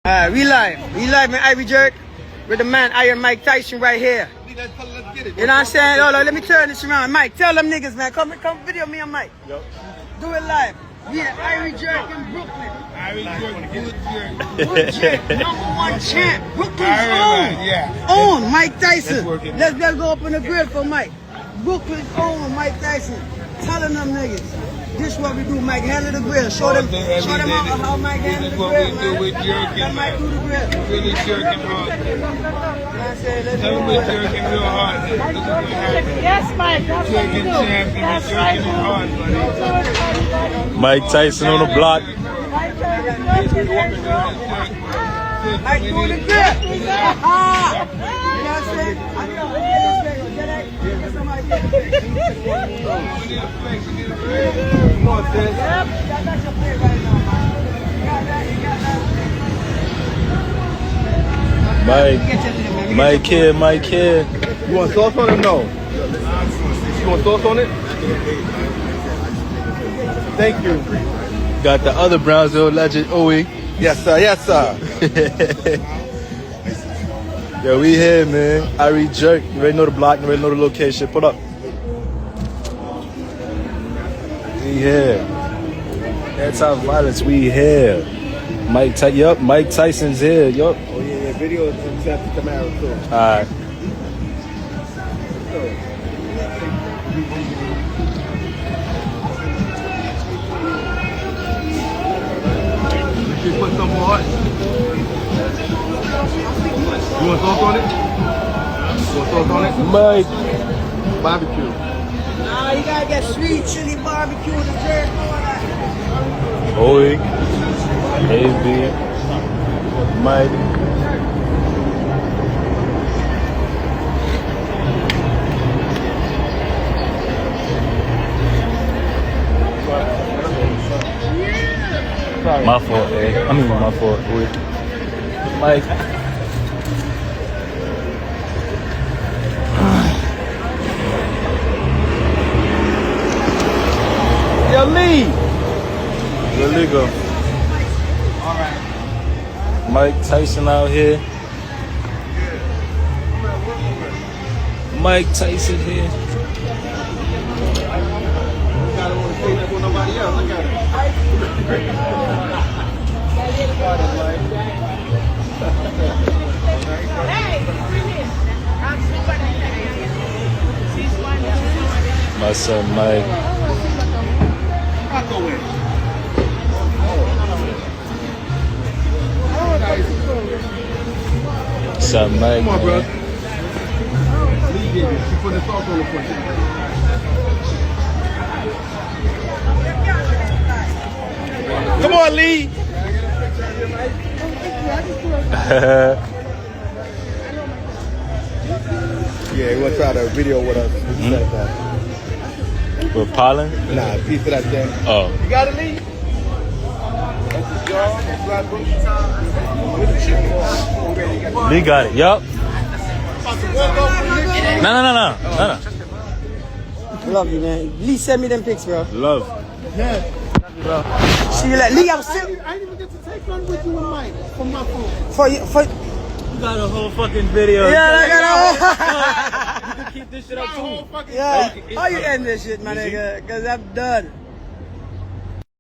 We live, man. Ivy Jerk with the man Iron Mike Tyson right here. You know what I'm saying? Hold on, let me turn this around. Mike, tell them niggas, man. Come video me and Mike. Yep. Do it live. We at Ivy Jerk in Brooklyn. Ivy Jerk, good jerk. #1 champ. Brooklyn's own Mike Tyson. Let's go up on the grill for Mike. Brooklyn's own Mike Tyson. Telling them niggas. This is what we do, Mike. Handle the grill. Show them how Mike handle the grill, man. This is what we do with jerking, Let Mike do the grill. Really jerking hard. Tell him we're jerking real hard. Yes, Mike. That's what we do. That's right. Mike Tyson on the block. Mike do the grill. You know what I'm saying? Mike here. You want sauce on it? No. You want sauce on it? Thank you. Got the other Brownsville legend, Owie. Yes, sir. Yes, sir. Yo, we here, man. Ivy Jerk. You already know the block, you already know the location. Put up. We here. Anti-violence, we here. Mike Tyson's here. Yup. Oh, yeah. Video is set to come out, too. Alright. You put some more. You want sauce on it? You want sauce on it? Mike. Barbecue. Nah, you gotta get sweet chili barbecue and jerk all that. Owie. AB. Mike. My fault, eh? I mean, my fault. Mike. Yo, Lee. Where Lee go? All right. Mike Tyson out here. Mike Tyson here. You gotta want to say that for nobody else. Look at it. My son Mike. Son Mike. Come on, bro. She put the sauce on the front. Come on, Lee. Yeah, he want to try to video with us. With pollen? Nah, piece of that thing. Oh. You got it, Lee? Lee got it. Yup. No. Love you, man. Lee, send me them pics, bro. Love. Yeah. See you later. Lee, I'm still. I didn't even get to take one with you and Mike from my phone. For you. You got a whole fucking video. Yeah, I got You can keep this shit up too. Yeah. How you end this shit, my nigga? Because I'm done.